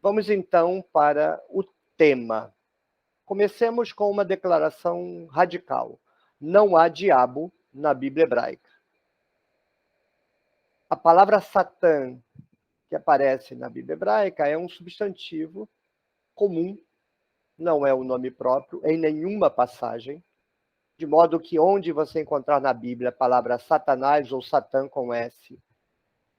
Vamos então para o tema. Comecemos com uma declaração radical. Não há diabo na Bíblia hebraica. A palavra Satã, que aparece na Bíblia hebraica, é um substantivo comum, não é um nome próprio em nenhuma passagem, de modo que onde você encontrar na Bíblia a palavra Satanás ou Satã com S,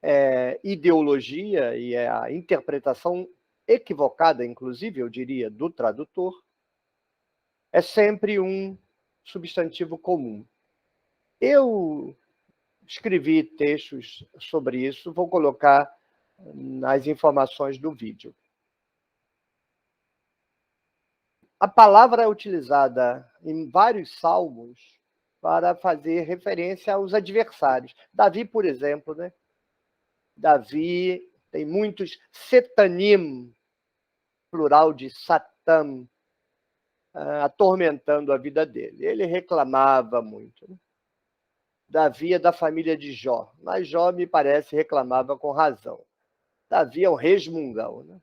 é ideologia e é a interpretação equivocada, inclusive, eu diria, do tradutor, é sempre um substantivo comum. Eu escrevi textos sobre isso, vou colocar nas informações do vídeo. A palavra é utilizada em vários salmos para fazer referência aos adversários. Davi, por exemplo, né? Davi tem muitos setanim, plural de Satã, atormentando a vida dele. Ele reclamava muito. Né? Davi é da família de Jó, mas Jó, me parece, reclamava com razão. Davi é um resmungão. Né?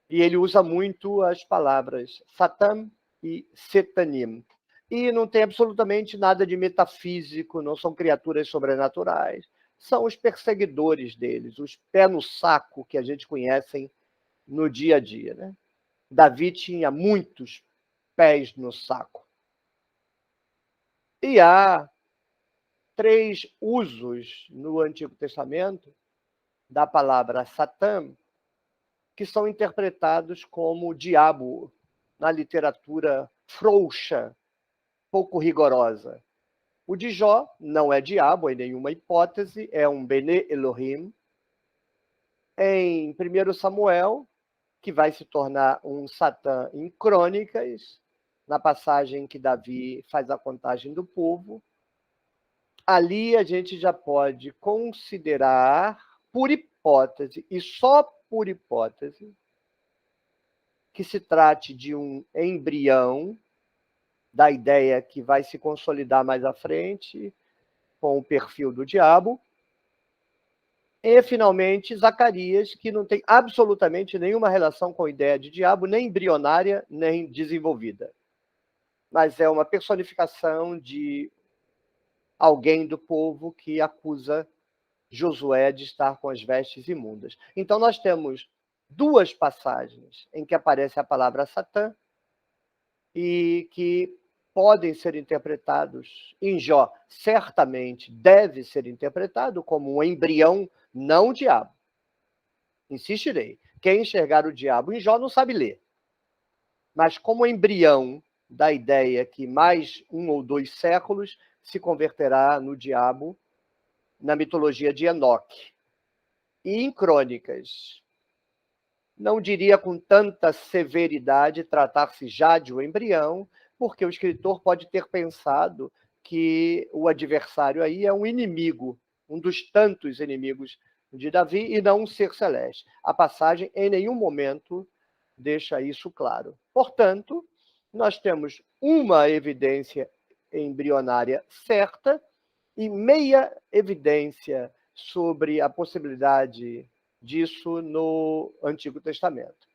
E ele usa muito as palavras Satã e Setanim. E não tem absolutamente nada de metafísico, não são criaturas sobrenaturais. São os perseguidores deles, os pés no saco que a gente conhece no dia a dia. Né? Davi tinha muitos pés no saco. E há 3 usos no Antigo Testamento da palavra Satã que são interpretados como diabo na literatura frouxa, pouco rigorosa. O de Jó não é diabo em nenhuma hipótese, é um Bene Elohim. Em 1 Samuel, que vai se tornar um Satã em Crônicas, na passagem que Davi faz a contagem do povo, ali a gente já pode considerar, por hipótese, e só por hipótese, que se trate de um embrião da ideia que vai se consolidar mais à frente com o perfil do diabo. E, finalmente, Zacarias, que não tem absolutamente nenhuma relação com a ideia de diabo, nem embrionária, nem desenvolvida. Mas é uma personificação de alguém do povo que acusa Josué de estar com as vestes imundas. Então, nós temos 2 passagens em que aparece a palavra Satã e que podem ser interpretados em Jó. Certamente deve ser interpretado como um embrião, não o diabo. Insistirei. Quem enxergar o diabo em Jó não sabe ler. Mas como embrião da ideia que mais 1 ou 2 séculos se converterá no diabo na mitologia de Enoque. E em Crônicas, não diria com tanta severidade tratar-se já de um embrião, porque o escritor pode ter pensado que o adversário aí é um inimigo, um dos tantos inimigos de Davi, e não um ser celeste. A passagem em nenhum momento deixa isso claro. Portanto, nós temos uma evidência embrionária certa e meia evidência sobre a possibilidade disso no Antigo Testamento.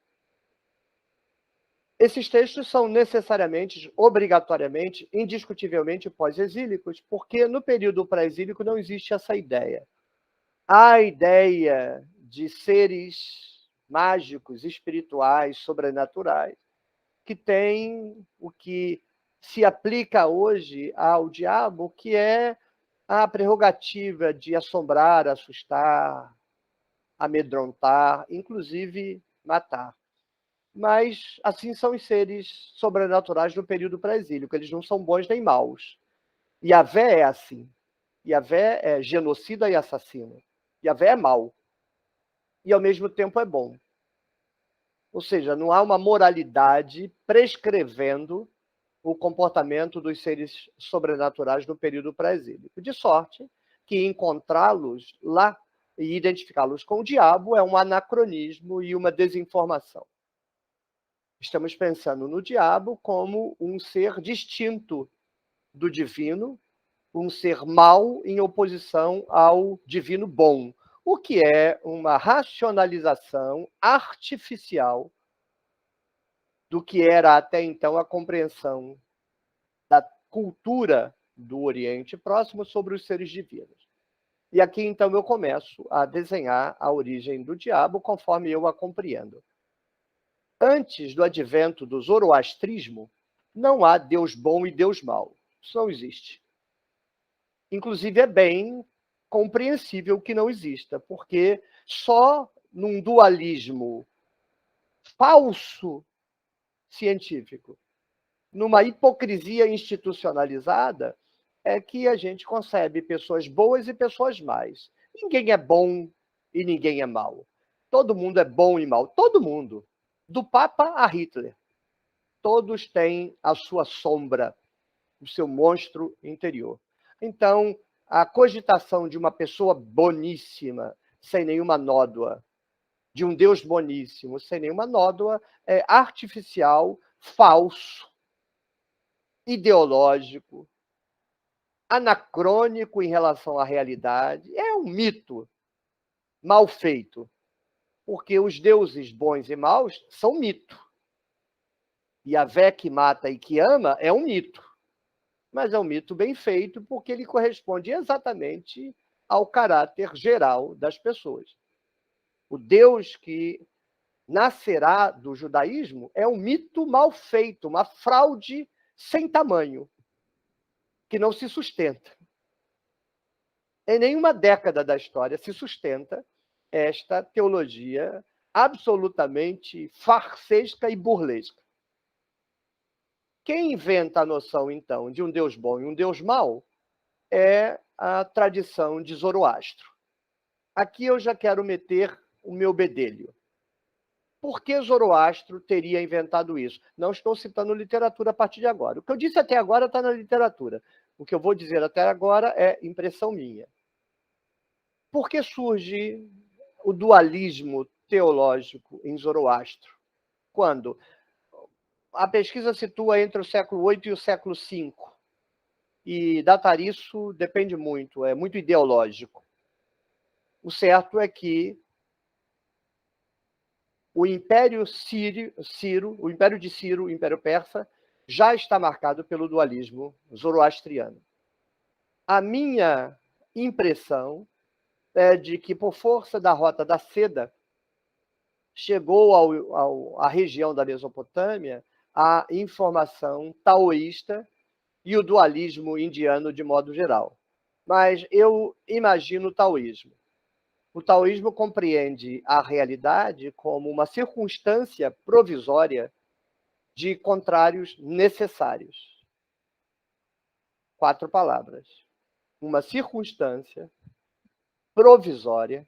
Esses textos são necessariamente, obrigatoriamente, indiscutivelmente pós-exílicos, porque no período pré-exílico não existe essa ideia. Há a ideia de seres mágicos, espirituais, sobrenaturais, que têm o que se aplica hoje ao diabo, que é a prerrogativa de assombrar, assustar, amedrontar, inclusive matar. Mas assim são os seres sobrenaturais no período pré-exílico, eles não são bons nem maus. Yahvé é assim. Yahvé é genocida e assassino. Yahvé é mau. E ao mesmo tempo é bom. Ou seja, não há uma moralidade prescrevendo o comportamento dos seres sobrenaturais no período pré-exílico. De sorte que encontrá-los lá e identificá-los com o diabo é um anacronismo e uma desinformação. Estamos pensando no diabo como um ser distinto do divino, um ser mau em oposição ao divino bom, o que é uma racionalização artificial do que era até então a compreensão da cultura do Oriente Próximo sobre os seres divinos. E aqui, então, eu começo a desenhar a origem do diabo conforme eu a compreendo. Antes do advento do zoroastrismo, não há Deus bom e Deus mau. Isso não existe. Inclusive, é bem compreensível que não exista, porque só num dualismo falso científico, numa hipocrisia institucionalizada, é que a gente concebe pessoas boas e pessoas más. Ninguém é bom e ninguém é mau. Todo mundo é bom e mau. Todo mundo. Do Papa a Hitler. Todos têm a sua sombra, o seu monstro interior. Então, a cogitação de uma pessoa boníssima, sem nenhuma nódoa, de um Deus boníssimo, sem nenhuma nódoa, é artificial, falso, ideológico, anacrônico em relação à realidade. É um mito mal feito, porque os deuses bons e maus são mito. E a Vé que mata e que ama é um mito. Mas é um mito bem feito, porque ele corresponde exatamente ao caráter geral das pessoas. O Deus que nascerá do judaísmo é um mito mal feito, uma fraude sem tamanho, que não se sustenta. Em nenhuma década da história se sustenta esta teologia absolutamente farsesca e burlesca. Quem inventa a noção, então, de um Deus bom e um Deus mau é a tradição de Zoroastro. Aqui eu já quero meter o meu bedelho. Por que Zoroastro teria inventado isso? Não estou citando literatura a partir de agora. O que eu disse até agora está na literatura. O que eu vou dizer até agora é impressão minha. Por que surge o dualismo teológico em Zoroastro? Quando a pesquisa situa entre o século VIII e o século V. E datar isso depende muito, é muito ideológico. O certo é que o Império Ciro, o Império de Ciro, o Império Persa, já está marcado pelo dualismo zoroastriano. A minha impressão é de que, por força da Rota da Seda, chegou à região da Mesopotâmia a informação taoísta e o dualismo indiano de modo geral. Mas eu imagino o taoísmo. O taoísmo compreende a realidade como uma circunstância provisória de contrários necessários. 4 palavras. Uma circunstância provisória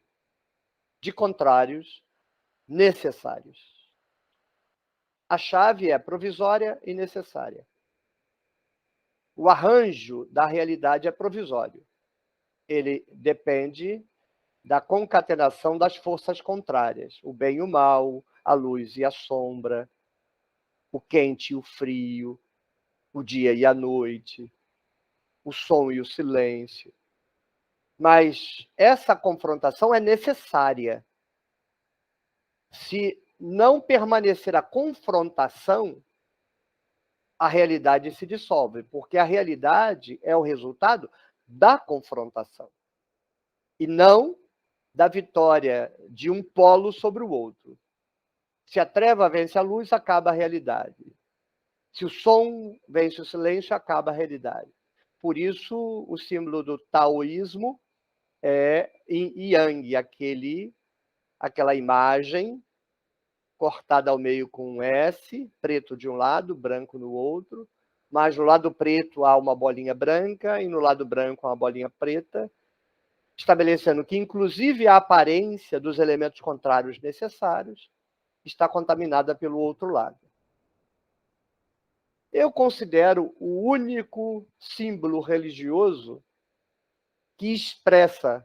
de contrários necessários. A chave é provisória e necessária. O arranjo da realidade é provisório. Ele depende da concatenação das forças contrárias, o bem e o mal, a luz e a sombra, o quente e o frio, o dia e a noite, o som e o silêncio. Mas essa confrontação é necessária. Se não permanecer a confrontação, a realidade se dissolve, porque a realidade é o resultado da confrontação e não da vitória de um polo sobre o outro. Se a treva vence a luz, acaba a realidade. Se o som vence o silêncio, acaba a realidade. Por isso, o símbolo do taoísmo é yang, aquela imagem cortada ao meio com um S, preto de um lado, branco no outro, mas no lado preto há uma bolinha branca e no lado branco há uma bolinha preta, estabelecendo que, inclusive, a aparência dos elementos contrários necessários está contaminada pelo outro lado. Eu considero o único símbolo religioso que expressa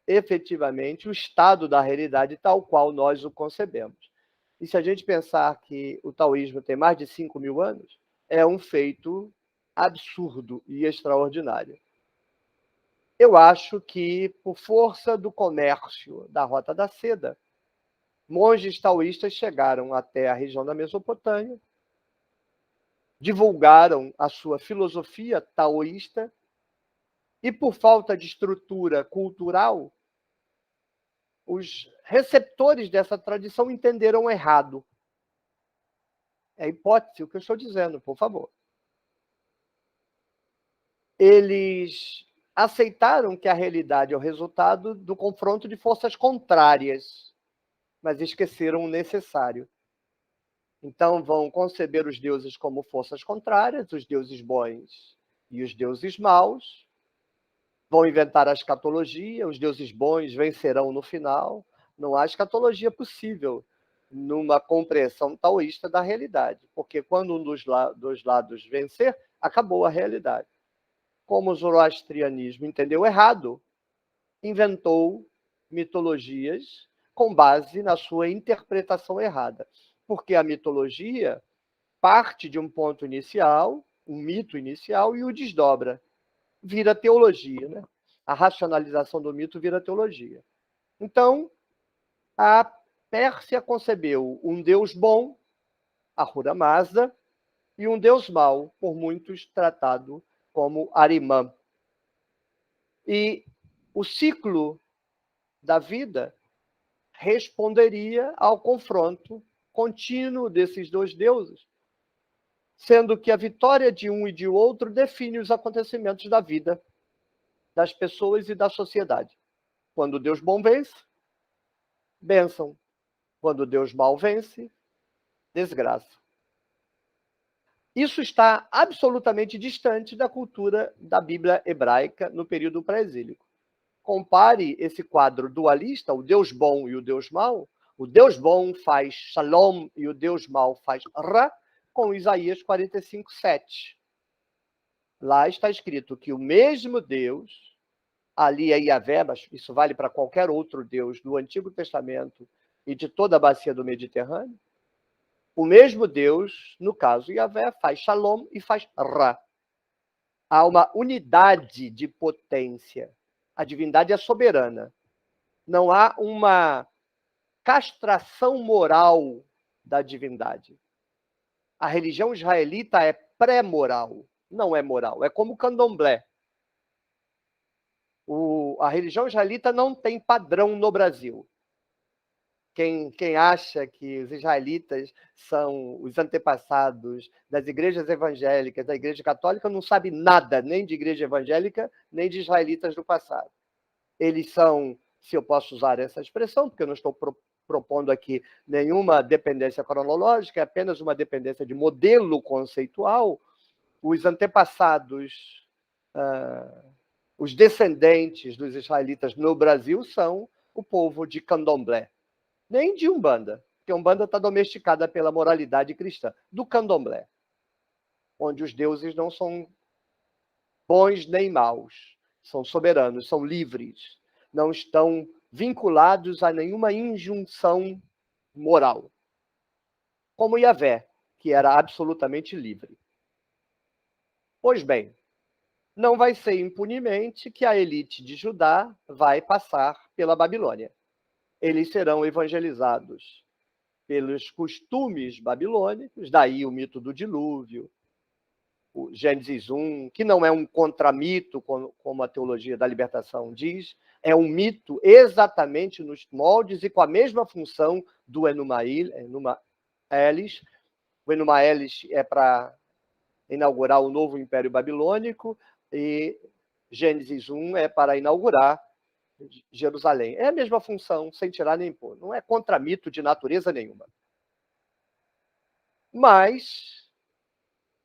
efetivamente o estado da realidade tal qual nós o concebemos. E se a gente pensar que o taoísmo tem mais de 5.000 anos, é um feito absurdo e extraordinário. eu acho que, por força do comércio da Rota da Seda, monges taoístas chegaram até a região da Mesopotâmia, divulgaram a sua filosofia taoísta e, por falta de estrutura cultural, os receptores dessa tradição entenderam errado. É hipótese o que eu estou dizendo, por favor. Eles aceitaram que a realidade é o resultado do confronto de forças contrárias, mas esqueceram o necessário. Então vão conceber os deuses como forças contrárias, os deuses bons e os deuses maus, vão inventar a escatologia, os deuses bons vencerão no final. Não há escatologia possível numa compreensão taoísta da realidade, porque quando um dos lados vencer, acabou a realidade. Como o zoroastrianismo entendeu errado, inventou mitologias com base na sua interpretação errada. Porque a mitologia parte de um ponto inicial, um mito inicial, e o desdobra. Vira teologia, né? A racionalização do mito vira teologia. Então, a Pérsia concebeu um deus bom, Ahura Mazda, e um deus mau, por muitos tratado como Arimã. E o ciclo da vida responderia ao confronto contínuo desses dois deuses, sendo que a vitória de um e de outro define os acontecimentos da vida, das pessoas e da sociedade. Quando Deus bom vence, bênção. Quando Deus mal vence, desgraça. Isso está absolutamente distante da cultura da Bíblia hebraica no período pré-exílico. Compare esse quadro dualista, o Deus bom e o Deus mau. O Deus bom faz shalom e o Deus mau faz ra, com Isaías 45:7. Lá está escrito que o mesmo Deus, ali é Yahvé, mas isso vale para qualquer outro Deus do Antigo Testamento e de toda a bacia do Mediterrâneo, o mesmo Deus, no caso Yahvé, faz shalom e faz ra. Há uma unidade de potência. A divindade é soberana. Não há uma castração moral da divindade. A religião israelita é pré-moral, não é moral. É como o candomblé. A religião israelita não tem padrão no Brasil. Quem acha que os israelitas são os antepassados das igrejas evangélicas, da igreja católica, não sabe nada, nem de igreja evangélica, nem de israelitas do passado. Eles são, se eu posso usar essa expressão, porque eu não estou propondo aqui nenhuma dependência cronológica, é apenas uma dependência de modelo conceitual, os antepassados, os descendentes dos israelitas no Brasil são o povo de candomblé. Nem de Umbanda, porque Umbanda está domesticada pela moralidade cristã, do candomblé, onde os deuses não são bons nem maus, são soberanos, são livres, não estão vinculados a nenhuma injunção moral, como Yahvé, que era absolutamente livre. Pois bem, não vai ser impunemente que a elite de Judá vai passar pela Babilônia. Eles serão evangelizados pelos costumes babilônicos, daí o mito do dilúvio, o Gênesis 1, que não é um contramito, como a teologia da libertação diz, é um mito exatamente nos moldes e com a mesma função do Enuma Elis. O Enuma Elis é para inaugurar o novo Império Babilônico e Gênesis 1 é para inaugurar Jerusalém. É a mesma função, sem tirar nem pôr. Não é contramito de natureza nenhuma. Mas,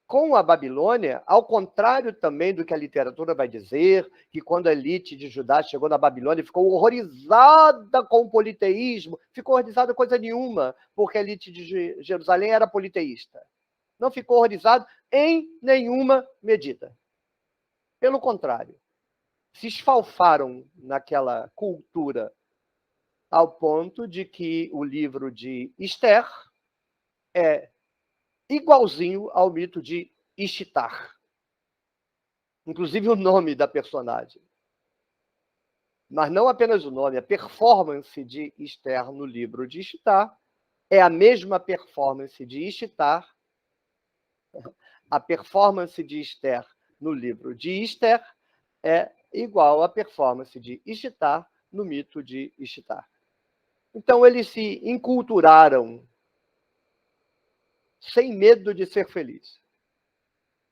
com a Babilônia, ao contrário também do que a literatura vai dizer, que quando a elite de Judá chegou na Babilônia ficou horrorizada com o politeísmo, ficou horrorizada coisa nenhuma, porque a elite de Jerusalém era politeísta. Não ficou horrorizado em nenhuma medida. Pelo contrário, se esfalfaram naquela cultura ao ponto de que o livro de Esther é igualzinho ao mito de Ishtar. Inclusive o nome da personagem. mas não apenas o nome, a performance de Esther no livro de Ishtar é a mesma performance de Ishtar, a performance de Esther no livro de Esther é igual à performance de Ishtar no mito de Ishtar. Então, eles se enculturaram sem medo de ser felizes.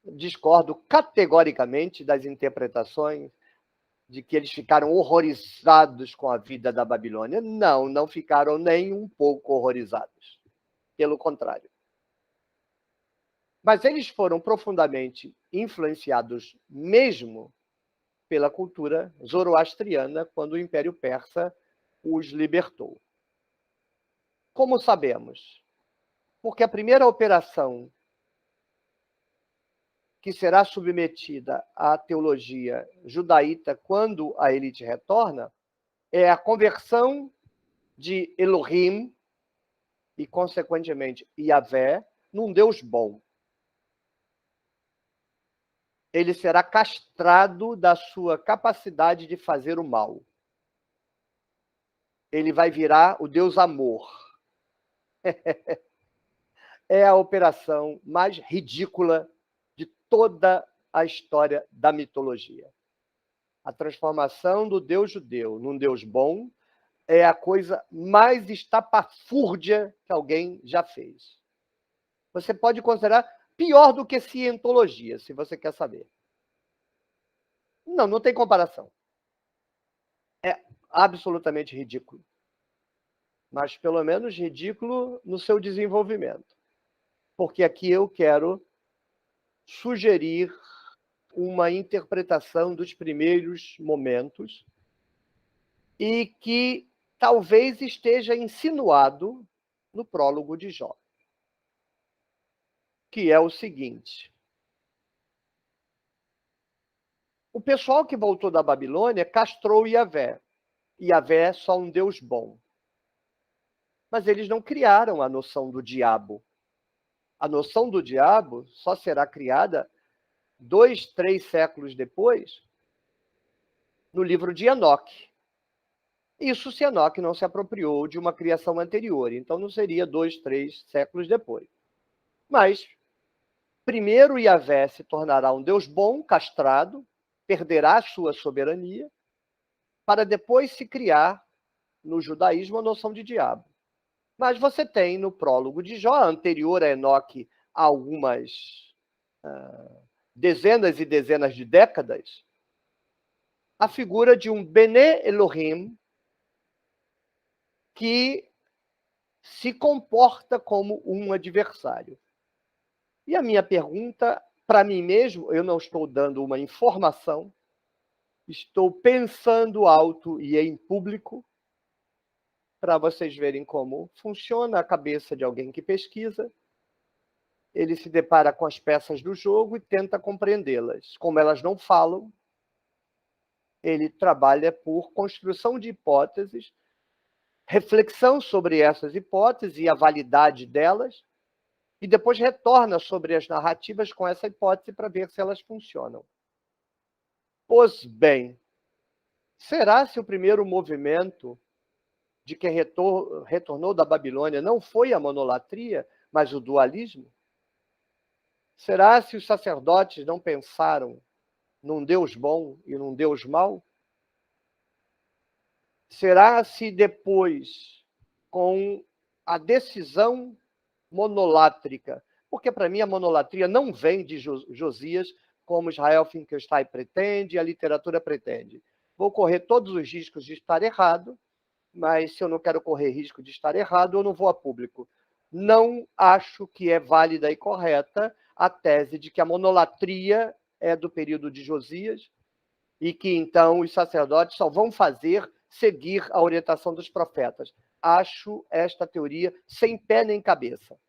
Discordo categoricamente das interpretações de que eles ficaram horrorizados com a vida da Babilônia. Não, não ficaram nem um pouco horrorizados. Pelo contrário. Mas eles foram profundamente influenciados mesmo pela cultura zoroastriana quando o Império Persa os libertou. Como sabemos? Porque a primeira operação que será submetida à teologia judaíta quando a elite retorna é a conversão de Elohim e, consequentemente, Yahvé, num Deus bom. Ele será castrado da sua capacidade de fazer o mal. Ele vai virar o Deus amor. É a operação mais ridícula de toda a história da mitologia. A transformação do Deus judeu num Deus bom é a coisa mais estapafúrdia que alguém já fez. Você pode considerar pior do que cientologia, se você quer saber. Não, não tem comparação. É absolutamente ridículo. Mas, pelo menos, ridículo no seu desenvolvimento. Porque aqui eu quero sugerir uma interpretação dos primeiros momentos e que talvez esteja insinuado no prólogo de Jó, que é o seguinte. O pessoal que voltou da Babilônia castrou Yahvé. Yahvé é só um Deus bom. Mas eles não criaram a noção do diabo. A noção do diabo só será criada 2, 3 séculos depois, no livro de Enoque. Isso se Enoque não se apropriou de uma criação anterior, então não seria 2, 3 séculos depois. Mas, primeiro Yahvé se tornará um Deus bom, castrado, perderá sua soberania, para depois se criar, no judaísmo, a noção de diabo. Mas você tem no prólogo de Jó, anterior a Enoque, algumas dezenas e dezenas de décadas, a figura de um Bene Elohim que se comporta como um adversário. E a minha pergunta, para mim mesmo, eu não estou dando uma informação, estou pensando alto e em público, para vocês verem como funciona a cabeça de alguém que pesquisa. Ele se depara com as peças do jogo e tenta compreendê-las. Como elas não falam, ele trabalha por construção de hipóteses, reflexão sobre essas hipóteses e a validade delas, e depois retorna sobre as narrativas com essa hipótese para ver se elas funcionam. Pois bem, será se o primeiro movimento de quem retornou da Babilônia não foi a monolatria, mas o dualismo? Será se os sacerdotes não pensaram num Deus bom e num Deus mau? Será se depois, com a decisão monolátrica, porque para mim a monolatria não vem de Josias, como Israel Finkelstein pretende, a literatura pretende. Vou correr todos os riscos de estar errado, mas se eu não quero correr risco de estar errado, eu não vou a público. Não acho que é válida e correta a tese de que a monolatria é do período de Josias e que, então, os sacerdotes só vão seguir a orientação dos profetas. Acho esta teoria sem pé nem cabeça.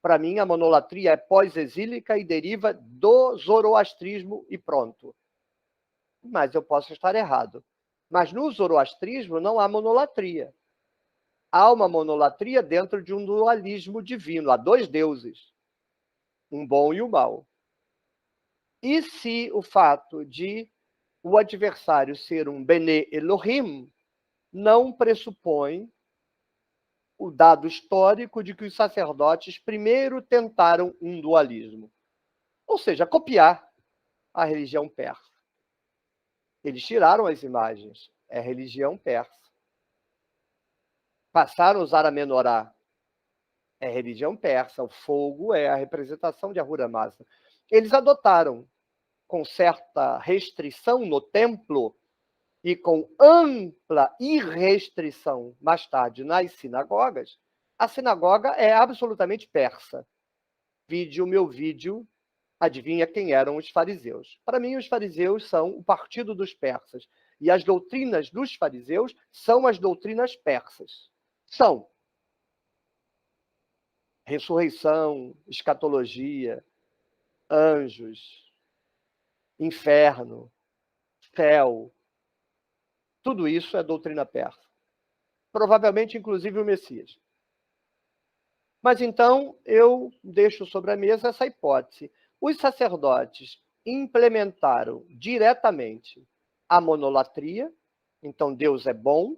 Para mim, a monolatria é pós-exílica e deriva do zoroastrismo e pronto. Mas eu posso estar errado. Mas no zoroastrismo não há monolatria. Há uma monolatria dentro de um dualismo divino. Há 2 deuses, um bom e o mau. E se o fato de o adversário ser um Bene Elohim não pressupõe o dado histórico de que os sacerdotes primeiro tentaram um dualismo, ou seja, copiar a religião persa. Eles tiraram as imagens, é religião persa. Passaram a usar a menorá, é religião persa. O fogo é a representação de Ahura Mazda. Eles adotaram, com certa restrição no templo e com ampla irrestrição mais tarde nas sinagogas, a sinagoga é absolutamente persa. Vide o meu vídeo, adivinha quem eram os fariseus. Para mim, os fariseus são o partido dos persas. E as doutrinas dos fariseus são as doutrinas persas. São ressurreição, escatologia, anjos, inferno, céu. Tudo isso é doutrina persa. Provavelmente, inclusive, o Messias. Mas então eu deixo sobre a mesa essa hipótese. Os sacerdotes implementaram diretamente a monolatria, então Deus é bom,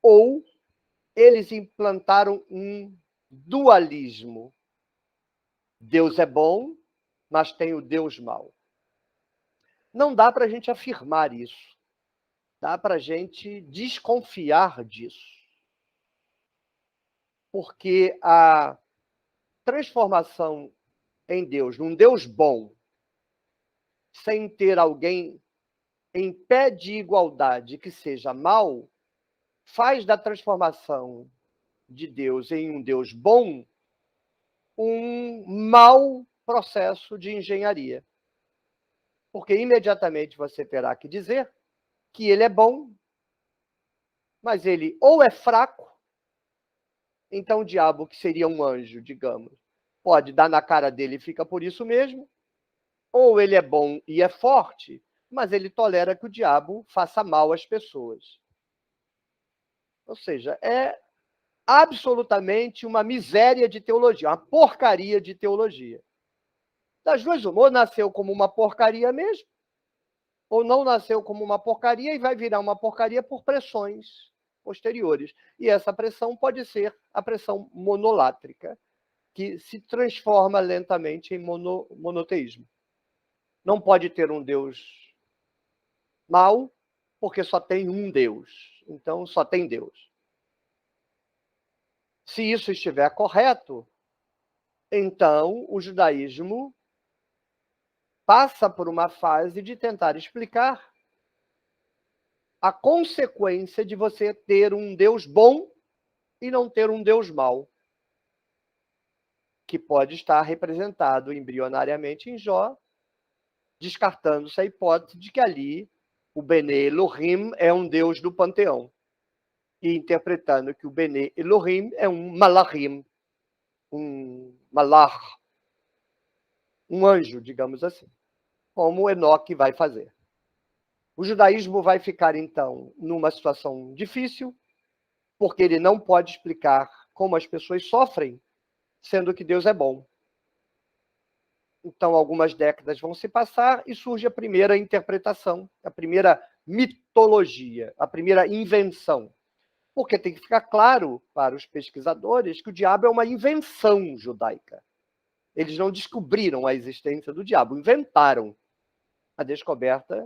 ou eles implantaram um dualismo. Deus é bom, mas tem o Deus mau. Não dá para a gente afirmar isso. Dá para a gente desconfiar disso. Porque a transformação em Deus, num Deus bom, sem ter alguém em pé de igualdade que seja mau, faz da transformação de Deus em um Deus bom um mau processo de engenharia. Porque imediatamente você terá que dizer que ele é bom, mas ele ou é fraco, então o diabo, que seria um anjo, digamos, pode dar na cara dele e fica por isso mesmo, ou ele é bom e é forte, mas ele tolera que o diabo faça mal às pessoas. Ou seja, é absolutamente uma miséria de teologia, uma porcaria de teologia. Das duas, uma, ou nasceu como uma porcaria mesmo, ou não nasceu como uma porcaria e vai virar uma porcaria por pressões posteriores. E essa pressão pode ser a pressão monolátrica, que se transforma lentamente em monoteísmo. Não pode ter um Deus mau, porque só tem um Deus. Então, só tem Deus. Se isso estiver correto, então o judaísmo passa por uma fase de tentar explicar a consequência de você ter um Deus bom e não ter um Deus mau, que pode estar representado embrionariamente em Jó, descartando-se a hipótese de que ali o Bene Elohim é um Deus do panteão, e interpretando que o Bene Elohim é um Malachim, um Malach, um anjo, digamos assim, como Enoque vai fazer. O judaísmo vai ficar, então, numa situação difícil, porque ele não pode explicar como as pessoas sofrem, sendo que Deus é bom. Então, algumas décadas vão se passar e surge a primeira interpretação, a primeira mitologia, a primeira invenção. Porque tem que ficar claro para os pesquisadores que o diabo é uma invenção judaica. Eles não descobriram a existência do diabo, inventaram a descoberta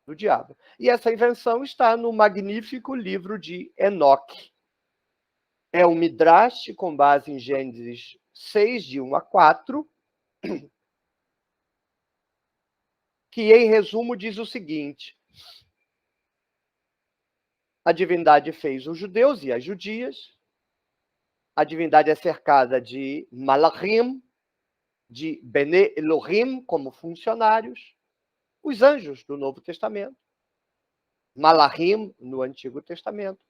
do diabo. E essa invenção está no magnífico livro de Enoque. É um midrash com base em Gênesis 6, de 1 a 4, que, em resumo, diz o seguinte: a divindade fez os judeus e as judias, a divindade é cercada de malachim, de Bene Elohim como funcionários, os anjos do Novo Testamento, malachim no Antigo Testamento.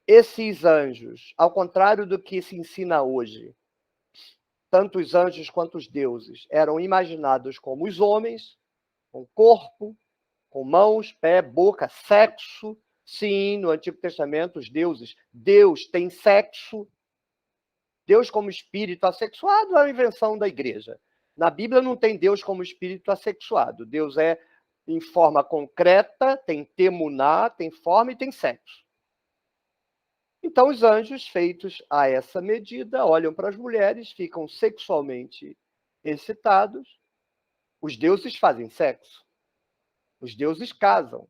Esses anjos, ao contrário do que se ensina hoje, tanto os anjos quanto os deuses eram imaginados como os homens, com corpo, com mãos, pé, boca, sexo. Sim, no Antigo Testamento, os deuses, Deus tem sexo. Deus como espírito assexuado é uma invenção da igreja. Na Bíblia não tem Deus como espírito assexuado. Deus é em forma concreta, tem temuná, tem forma e tem sexo. Então, os anjos, feitos a essa medida, olham para as mulheres, ficam sexualmente excitados. Os deuses fazem sexo. Os deuses casam.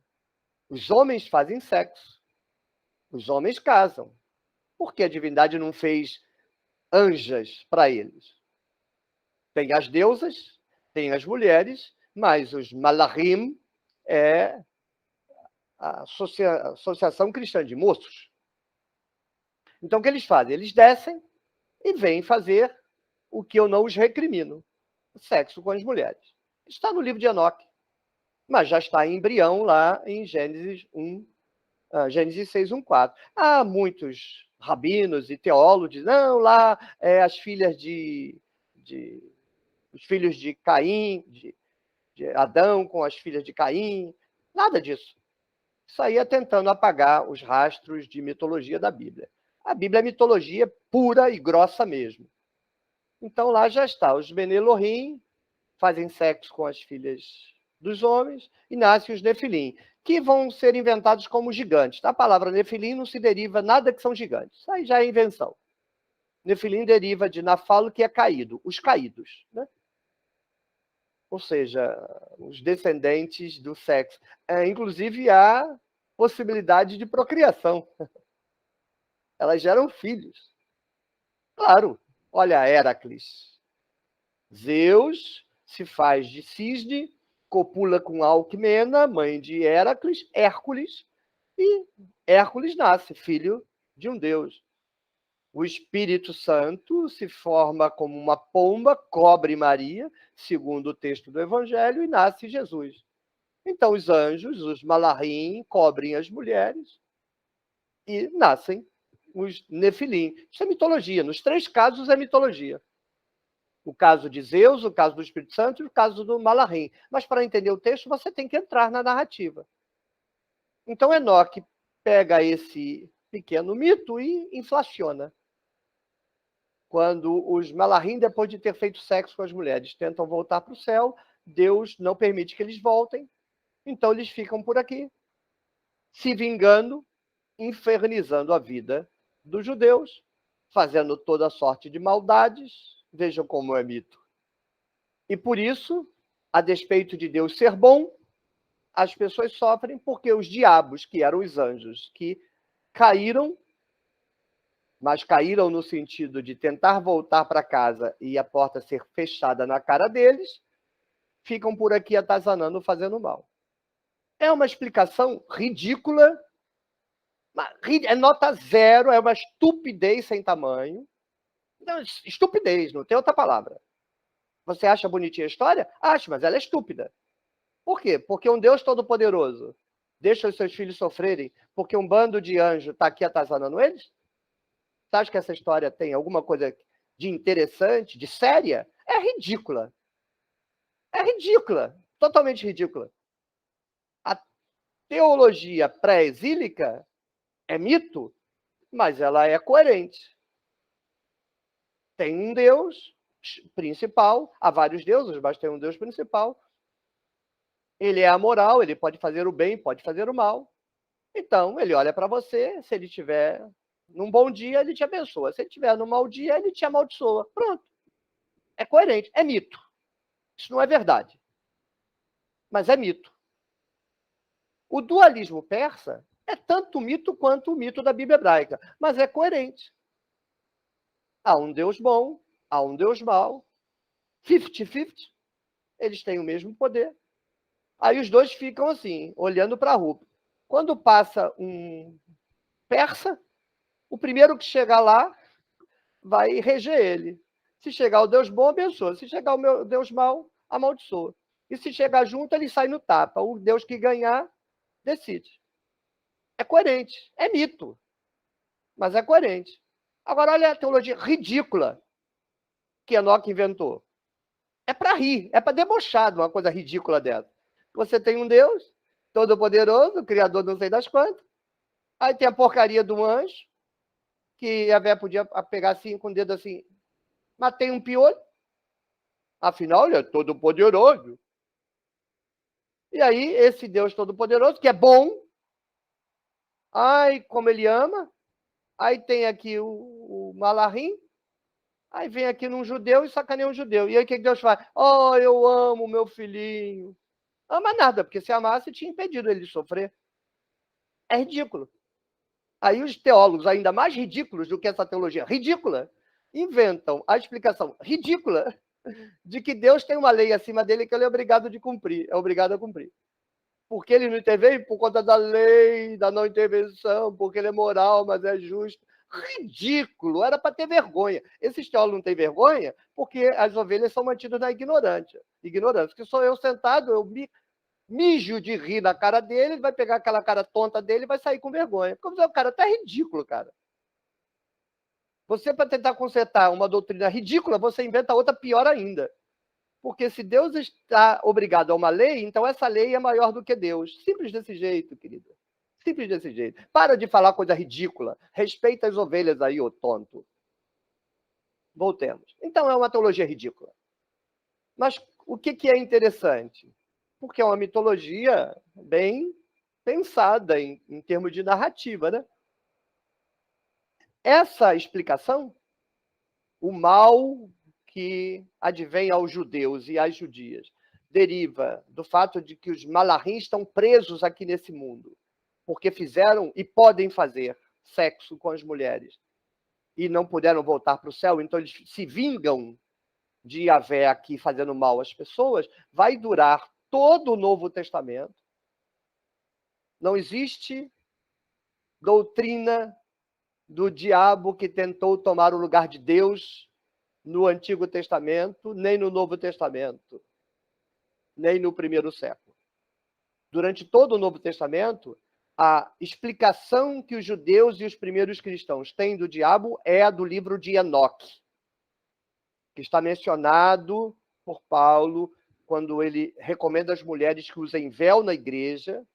Os homens fazem sexo. Os homens casam. Por que a divindade não fez anjas para eles? Tem as deusas, tem as mulheres, mas os malachim é a Associação Cristã de Moços. Então, o que eles fazem? Eles descem e vêm fazer o que eu não os recrimino: sexo com as mulheres. Está no livro de Enoque, mas já está em embrião lá em Gênesis 6, 1, 4. Há muitos rabinos e teólogos dizem, não, lá as filhas os filhos de Caim, de Adão com as filhas de Caim. Nada disso. Isso aí é tentando apagar os rastros de mitologia da Bíblia. A Bíblia é mitologia pura e grossa mesmo. Então lá já está. Os Bene Elohim fazem sexo com as filhas dos homens e nascem os Nefilim, que vão ser inventados como gigantes. A palavra Nefilim não se deriva nada que são gigantes. Isso aí já é invenção. Nefilim deriva de Nafalo, que é caído, os caídos, né? Ou seja, os descendentes do sexo. Inclusive, há possibilidade de procriação. Elas geram filhos. Claro, olha Heracles. Zeus se faz de cisne, copula com Alcmena, mãe de Heracles, Hércules, e Hércules nasce, filho de um deus. O Espírito Santo se forma como uma pomba, cobre Maria, segundo o texto do Evangelho, e nasce Jesus. Então os anjos, os malachim, cobrem as mulheres e nascem os nefilim. Isso é mitologia. Nos 3 casos é mitologia. O caso de Zeus, o caso do Espírito Santo e o caso do malachim. Mas para entender o texto, você tem que entrar na narrativa. Então Enoque pega esse pequeno mito e inflaciona. Quando os malachim, depois de ter feito sexo com as mulheres, tentam voltar para o céu, Deus não permite que eles voltem, então eles ficam por aqui, se vingando, infernizando a vida dos judeus, fazendo toda sorte de maldades. Vejam como é mito. E por isso, a despeito de Deus ser bom, as pessoas sofrem porque os diabos, que eram os anjos, que caíram, mas caíram no sentido de tentar voltar para casa e a porta ser fechada na cara deles, ficam por aqui atazanando, fazendo mal. É uma explicação ridícula, é nota 0, é uma estupidez sem tamanho. Não, estupidez, não tem outra palavra. Você acha bonitinha a história? Acho, mas ela é estúpida. Por quê? Porque um Deus todo-poderoso deixa os seus filhos sofrerem porque um bando de anjos está aqui atazanando eles? Você acha que essa história tem alguma coisa de interessante, de séria? É ridícula. É ridícula. Totalmente ridícula. A teologia pré-exílica é mito, mas ela é coerente. Tem um Deus principal, há vários deuses, mas tem um Deus principal. Ele é amoral, ele pode fazer o bem, pode fazer o mal. Então, ele olha para você, se ele estiver num bom dia, ele te abençoa. Se ele estiver num mau dia, ele te amaldiçoa. Pronto. É coerente, é mito. Isso não é verdade. Mas é mito. O dualismo persa é tanto mito quanto o mito da Bíblia hebraica, mas é coerente. Há um Deus bom, há um Deus mau, 50-50, eles têm o mesmo poder. Aí os dois ficam assim, olhando para a rua. Quando passa um persa, o primeiro que chegar lá vai reger ele. Se chegar o Deus bom, abençoa. Se chegar o meu Deus mau, amaldiçoa. E se chegar junto, ele sai no tapa. O Deus que ganhar, decide. É coerente. É mito, mas é coerente. Agora, olha a teologia ridícula que Enoque inventou. É para rir, é para debochar de uma coisa ridícula dessa. Você tem um Deus todo-poderoso, criador não sei das quantas. Aí tem a porcaria do anjo, que a véia podia pegar assim, com o dedo assim, matei um piolho. Afinal, ele é todo-poderoso. E aí, esse Deus todo-poderoso, que é bom, ai, como ele ama, aí tem aqui o Malahim, aí vem aqui num judeu e sacaneia um judeu. E aí o que Deus faz? Oh, eu amo meu filhinho. Ama nada, porque se amasse, tinha impedido ele de sofrer. É ridículo. Aí os teólogos, ainda mais ridículos do que essa teologia ridícula, inventam a explicação ridícula de que Deus tem uma lei acima dele que ele é obrigado de cumprir, é obrigado a cumprir. Porque ele não intervém por conta da lei, da não intervenção, porque ele é moral, mas é justo. Ridículo, era para ter vergonha. Esses teólogos não têm vergonha porque as ovelhas são mantidas na ignorância. Ignorância, que sou eu sentado, eu mijo de rir na cara dele, ele vai pegar aquela cara tonta dele e vai sair com vergonha. Porque o cara tá ridículo, cara. Você, para tentar consertar uma doutrina ridícula, você inventa outra pior ainda. Porque se Deus está obrigado a uma lei, então essa lei é maior do que Deus. Simples desse jeito, querida. Simples desse jeito. Para de falar coisa ridícula. Respeita as ovelhas aí, ô tonto. Voltemos. Então é uma teologia ridícula. Mas o que é interessante? Porque é uma mitologia bem pensada em termos de narrativa, né? Essa explicação, o mal que advém aos judeus e às judias, deriva do fato de que os malahim estão presos aqui nesse mundo, porque fizeram e podem fazer sexo com as mulheres e não puderam voltar para o céu, então eles se vingam de Yahvé aqui fazendo mal às pessoas, vai durar todo o Novo Testamento. Não existe doutrina do diabo que tentou tomar o lugar de Deus no Antigo Testamento, nem no Novo Testamento, nem no primeiro século. Durante todo o Novo Testamento, a explicação que os judeus e os primeiros cristãos têm do diabo é a do livro de Enoque, que está mencionado por Paulo quando ele recomenda às mulheres que usem véu na igreja.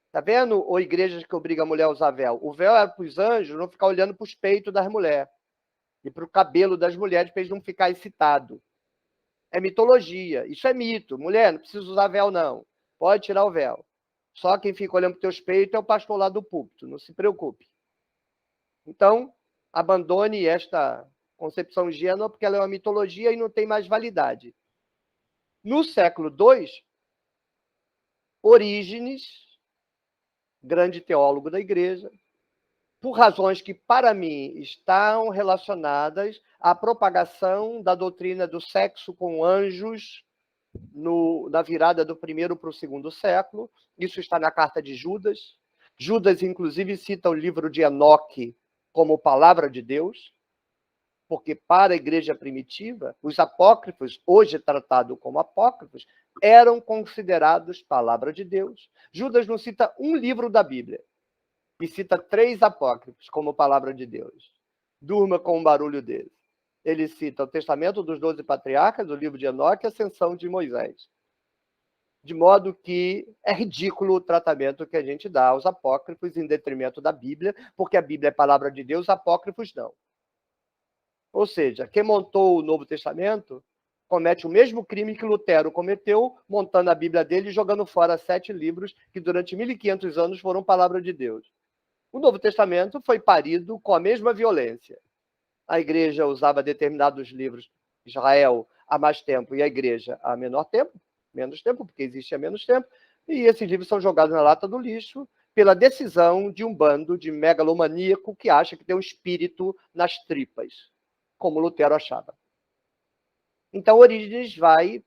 Tá vendo? Ou igrejas que obrigam a mulher a usar véu. O véu era para os anjos não ficar olhando para os peitos das mulheres e para o cabelo das mulheres para eles não ficar excitados. É mitologia, isso é mito. Mulher, não precisa usar véu, não. Pode tirar o véu. Só quem fica olhando para os teus peitos é o pastor lá do púlpito, não se preocupe. Então, abandone esta concepção ingênua, porque ela é uma mitologia e não tem mais validade. No século II, Orígenes, grande teólogo da igreja, por razões que, para mim, estão relacionadas à propagação da doutrina do sexo com anjos na virada do primeiro para o segundo século. Isso está na carta de Judas. Judas, inclusive, cita o livro de Enoque como palavra de Deus, porque para a igreja primitiva, os apócrifos, hoje tratados como apócrifos, eram considerados palavra de Deus. Judas não cita um livro da Bíblia, e cita 3 apócrifos como palavra de Deus. Durma com um barulho dele. Ele cita o Testamento dos 12 Patriarcas, o livro de Enoque e a Ascensão de Moisés. De modo que é ridículo o tratamento que a gente dá aos apócrifos em detrimento da Bíblia, porque a Bíblia é palavra de Deus, apócrifos não. Ou seja, quem montou o Novo Testamento comete o mesmo crime que Lutero cometeu, montando a Bíblia dele e jogando fora 7 livros que durante 1500 anos foram palavra de Deus. O Novo Testamento foi parido com a mesma violência. A igreja usava determinados livros, Israel há mais tempo e a igreja há menos tempo, porque existe há menos tempo, e esses livros são jogados na lata do lixo pela decisão de um bando de megalomaníaco que acha que tem um espírito nas tripas, como Lutero achava. Então, Orígenes vai,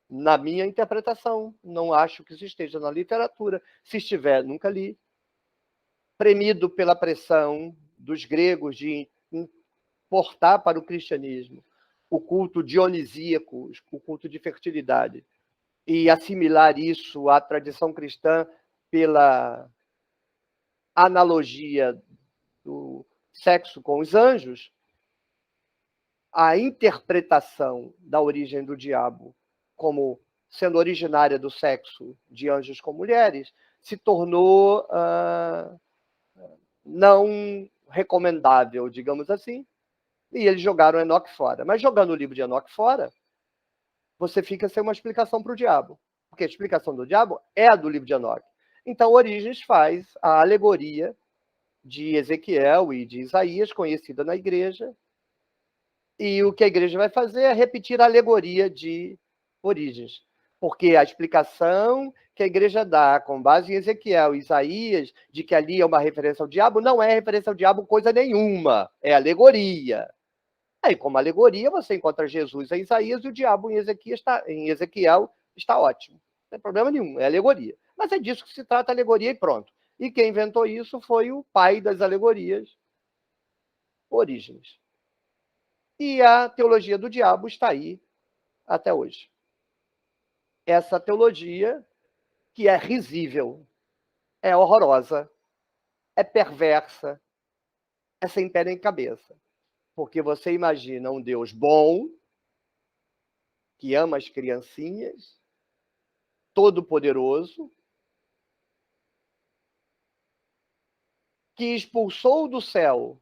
na minha interpretação, não acho que isso esteja na literatura, se estiver, nunca li, premido pela pressão dos gregos de importar para o cristianismo o culto dionisíaco, o culto de fertilidade, e assimilar isso à tradição cristã pela analogia do sexo com os anjos, a interpretação da origem do diabo como sendo originária do sexo de anjos com mulheres se tornou não recomendável, digamos assim, E eles jogaram Enoque fora. Mas jogando o livro de Enoque fora, você fica sem uma explicação para o diabo. Porque a explicação do diabo é a do livro de Enoque. Então, Orígenes faz a alegoria de Ezequiel e de Isaías, conhecida na igreja, e o que a igreja vai fazer é repetir a alegoria de Orígenes. Porque a explicação que a igreja dá, com base em Ezequiel e Isaías, de que ali é uma referência ao diabo, não é referência ao diabo coisa nenhuma, é alegoria. Aí, como alegoria, você encontra Jesus em Isaías e o diabo em Ezequiel está ótimo. Não tem problema nenhum, é alegoria. Mas é disso que se trata a alegoria e pronto. E quem inventou isso foi o pai das alegorias, Orígenes. E a teologia do diabo está aí até hoje. Essa teologia que é risível, é horrorosa, é perversa, é sem pé nem cabeça. Porque você imagina um Deus bom, que ama as criancinhas, todo-poderoso, que expulsou do céu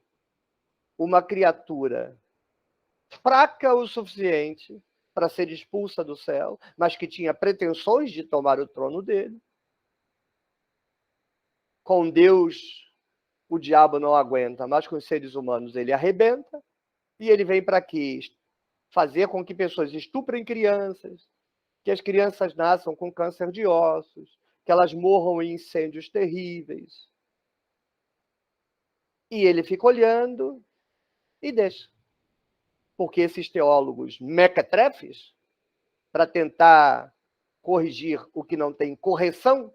uma criatura fraca o suficiente para ser expulsa do céu, mas que tinha pretensões de tomar o trono dele. Com Deus, o diabo não aguenta, mas com os seres humanos ele arrebenta. E ele vem para quê? Fazer com que pessoas estuprem crianças, que as crianças nasçam com câncer de ossos, que elas morram em incêndios terríveis. E ele fica olhando e deixa. Porque esses teólogos mequetrefes, para tentar corrigir o que não tem correção,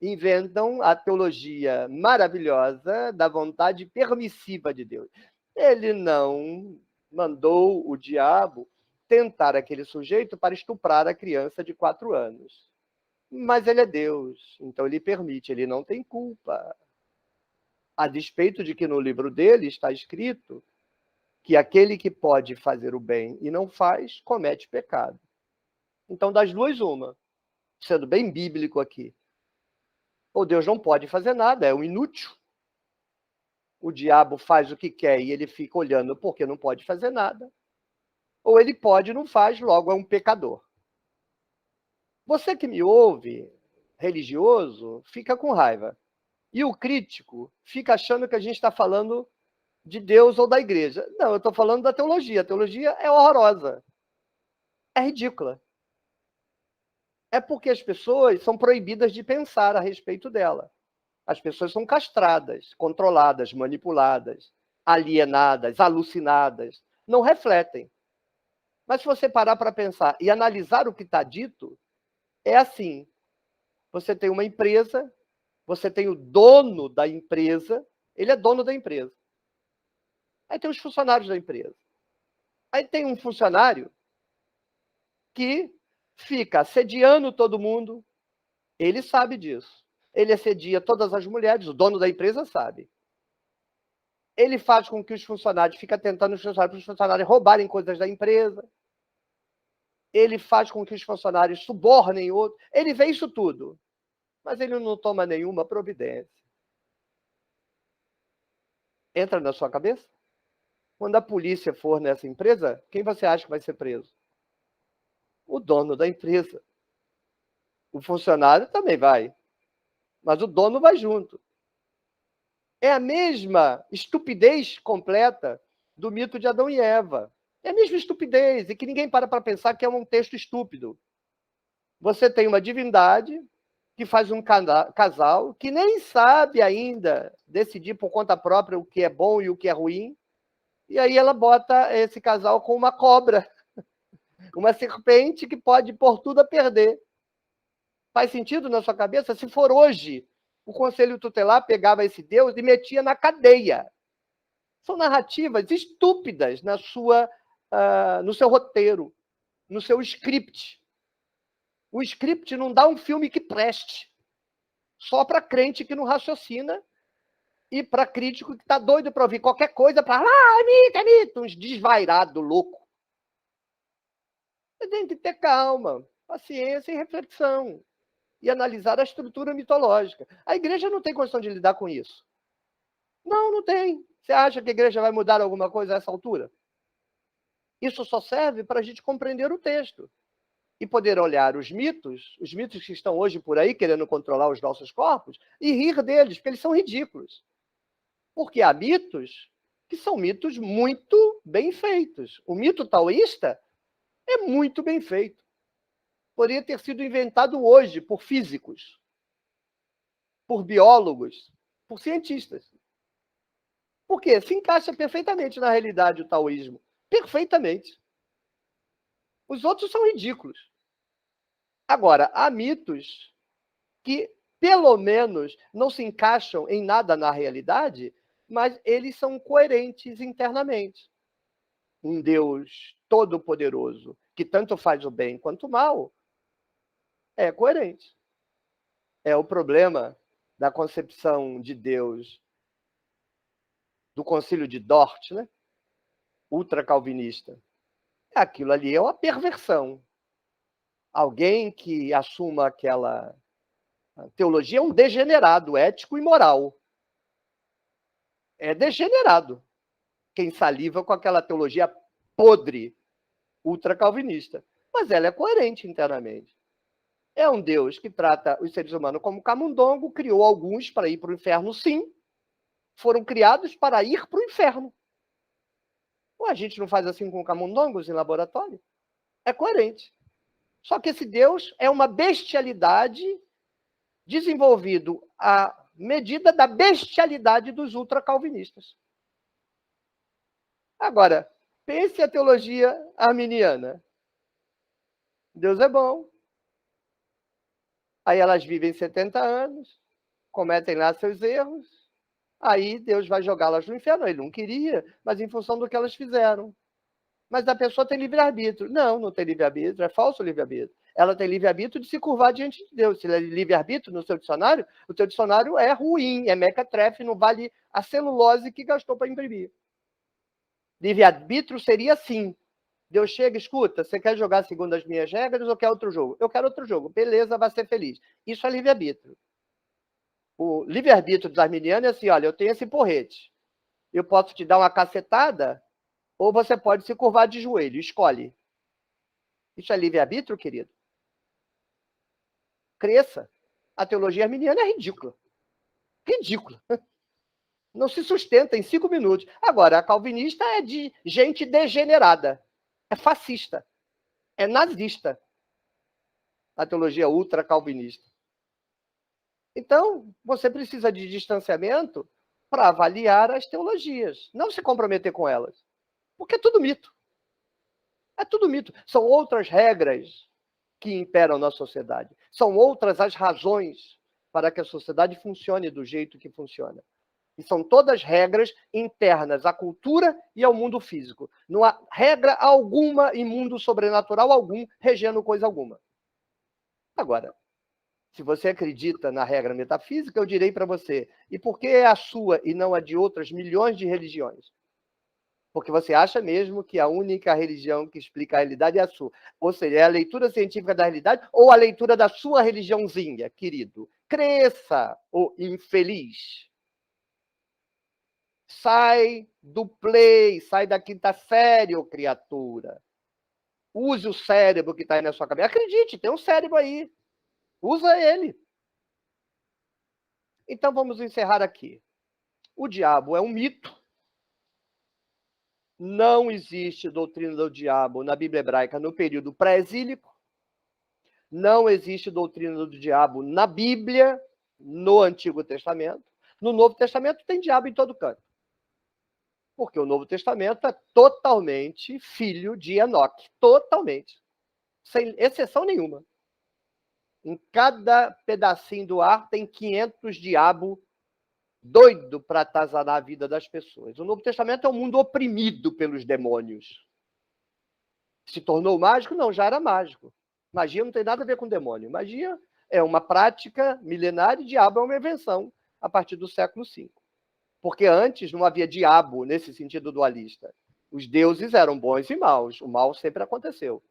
inventam a teologia maravilhosa da vontade permissiva de Deus. Ele não mandou o diabo tentar aquele sujeito para estuprar a criança de 4 anos. Mas ele é Deus, então ele permite, ele não tem culpa. A despeito de que no livro dele está escrito que aquele que pode fazer o bem e não faz, comete pecado. Então, das duas, uma. Sendo bem bíblico aqui. Ou Deus não pode fazer nada, é um inútil. O diabo faz o que quer e ele fica olhando porque não pode fazer nada. Ou ele pode e não faz, logo é um pecador. Você que me ouve, religioso, fica com raiva. E o crítico fica achando que a gente está falando de Deus ou da igreja. Não, eu estou falando da teologia. A teologia é horrorosa. É ridícula. É porque as pessoas são proibidas de pensar a respeito dela. As pessoas são castradas, controladas, manipuladas, alienadas, alucinadas. Não refletem. Mas se você parar para pensar e analisar o que está dito, é assim. Você tem uma empresa, você tem o dono da empresa, ele é dono da empresa. Aí tem os funcionários da empresa. Aí tem um funcionário que fica assediando todo mundo, ele sabe disso. Ele assedia todas as mulheres, o dono da empresa sabe. Ele faz com que os funcionários fiquem tentando os funcionários roubarem coisas da empresa. Ele faz com que os funcionários subornem outros. Ele vê isso tudo, mas ele não toma nenhuma providência. Entra na sua cabeça? Quando a polícia for nessa empresa, quem você acha que vai ser preso? O dono da empresa. O funcionário também vai, mas o dono vai junto. É a mesma estupidez completa do mito de Adão e Eva. É a mesma estupidez, e que ninguém para pensar que é um texto estúpido. Você tem uma divindade que faz um casal que nem sabe ainda decidir por conta própria o que é bom e o que é ruim, e aí ela bota esse casal com uma cobra, uma serpente que pode pôr tudo a perder. Faz sentido na sua cabeça? Se for hoje, o Conselho Tutelar pegava esse Deus e metia na cadeia. São narrativas estúpidas no seu roteiro, no seu script. O script não dá um filme que preste. Só para crente que não raciocina e para crítico que está doido para ouvir qualquer coisa para é mito, uns desvairados louco. Você tem que ter calma, paciência e reflexão e analisar a estrutura mitológica. A igreja não tem condição de lidar com isso. Não tem. Você acha que a igreja vai mudar alguma coisa a essa altura? Isso só serve para a gente compreender o texto e poder olhar os mitos que estão hoje por aí querendo controlar os nossos corpos, e rir deles, porque eles são ridículos. Porque há mitos que são mitos muito bem feitos. O mito taoísta é muito bem feito. Poderia ter sido inventado hoje por físicos, por biólogos, por cientistas. Por quê? Se encaixa perfeitamente na realidade o taoísmo. Perfeitamente. Os outros são ridículos. Agora, há mitos que, pelo menos, não se encaixam em nada na realidade, mas eles são coerentes internamente. Um Deus todo-poderoso, que tanto faz o bem quanto o mal, é coerente. É o problema da concepção de Deus do Concílio de Dort, né? Ultracalvinista. Aquilo ali é uma perversão. Alguém que assuma aquela teologia é um degenerado ético e moral. É degenerado quem saliva com aquela teologia podre, ultracalvinista. Mas ela é coerente internamente. É um Deus que trata os seres humanos como camundongo, criou alguns para ir para o inferno, sim. Foram criados para ir para o inferno. Ou a gente não faz assim com camundongos em laboratório? É coerente. Só que esse Deus é uma bestialidade desenvolvido à medida da bestialidade dos ultracalvinistas. Agora, pense a teologia arminiana. Deus é bom. Aí elas vivem 70 anos, cometem lá seus erros, aí Deus vai jogá-las no inferno. Ele não queria, mas em função do que elas fizeram. Mas a pessoa tem livre-arbítrio. Não, não tem livre-arbítrio, é falso livre-arbítrio. Ela tem livre-arbítrio de se curvar diante de Deus. Se ele é livre-arbítrio no seu dicionário, o teu dicionário é ruim, é mequetrefe, não vale a celulose que gastou para imprimir. Livre-arbítrio seria assim. Deus chega, escuta, você quer jogar segundo as minhas regras ou quer outro jogo? Eu quero outro jogo. Beleza, vai ser feliz. Isso é livre-arbítrio. O livre-arbítrio dos arminianos é assim, olha, eu tenho esse porrete. Eu posso te dar uma cacetada ou você pode se curvar de joelho. Escolhe. Isso é livre-arbítrio, querido? Cresça. A teologia arminiana é ridícula. Ridícula. Não se sustenta em 5 minutos. Agora, a calvinista é de gente degenerada. É fascista. É nazista. A teologia ultra-calvinista. Então, você precisa de distanciamento para avaliar as teologias. Não se comprometer com elas. Porque é tudo mito. É tudo mito. São outras regras que imperam na sociedade. São outras as razões para que a sociedade funcione do jeito que funciona. E são todas regras internas à cultura e ao mundo físico. Não há regra alguma em mundo sobrenatural algum regendo coisa alguma. Agora, se você acredita na regra metafísica, eu direi para você, e por que é a sua e não a de outras milhões de religiões? Porque você acha mesmo que a única religião que explica a realidade é a sua. Ou seja, é a leitura científica da realidade ou a leitura da sua religiãozinha, querido. Cresça, ô infeliz. Sai do play, sai da quinta série, ô criatura. Use o cérebro que está aí na sua cabeça. Acredite, tem um cérebro aí. Usa ele. Então vamos encerrar aqui. O diabo é um mito. Não existe doutrina do diabo na Bíblia hebraica no período pré-exílico. Não existe doutrina do diabo na Bíblia, no Antigo Testamento. No Novo Testamento tem diabo em todo canto. Porque o Novo Testamento é totalmente filho de Enoque. Totalmente. Sem exceção nenhuma. Em cada pedacinho do ar tem 500 diabos doido para atazanar a vida das pessoas. O Novo Testamento é um mundo oprimido pelos demônios. Se tornou mágico? Não, já era mágico. Magia não tem nada a ver com demônio. Magia é uma prática milenária e diabo é uma invenção a partir do século V. Porque antes não havia diabo nesse sentido dualista. Os deuses eram bons e maus. O mal sempre aconteceu.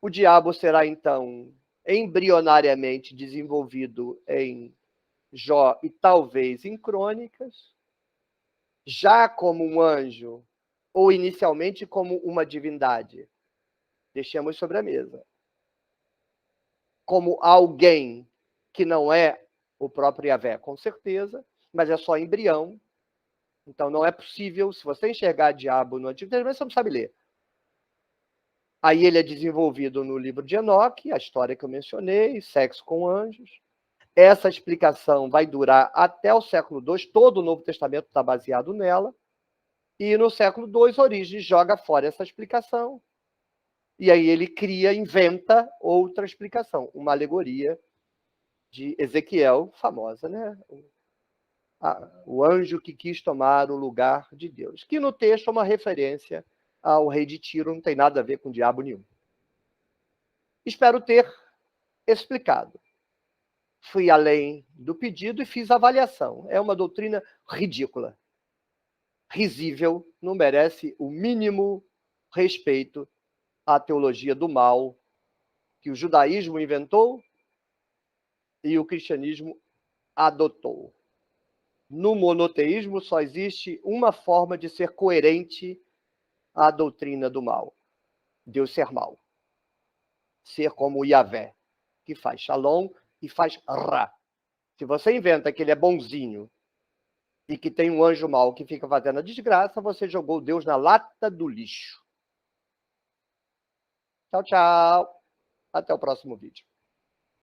O diabo será, então, embrionariamente desenvolvido em Jó e talvez em Crônicas, já como um anjo ou inicialmente como uma divindade? Deixemos sobre a mesa. Como alguém que não é o próprio Yahvé, com certeza, mas é só embrião. Então não é possível, se você enxergar diabo no Antigo Testamento, você não sabe ler. Aí ele é desenvolvido no livro de Enoque, a história que eu mencionei, sexo com anjos. Essa explicação vai durar até o século II, todo o Novo Testamento está baseado nela. E no século II, Orígenes joga fora essa explicação. E aí ele inventa outra explicação, uma alegoria de Ezequiel, famosa, né? O anjo que quis tomar o lugar de Deus, que no texto é uma referência ao rei de Tiro, não tem nada a ver com diabo nenhum. Espero ter explicado. Fui além do pedido e fiz avaliação. É uma doutrina ridícula, risível, não merece o mínimo respeito à teologia do mal que o judaísmo inventou e o cristianismo adotou. No monoteísmo só existe uma forma de ser coerente à doutrina do mal: Deus ser mal. Ser como o Yahvé, que faz shalom e faz ra. Se você inventa que ele é bonzinho e que tem um anjo mau que fica fazendo a desgraça, você jogou Deus na lata do lixo. Tchau, tchau. Até o próximo vídeo.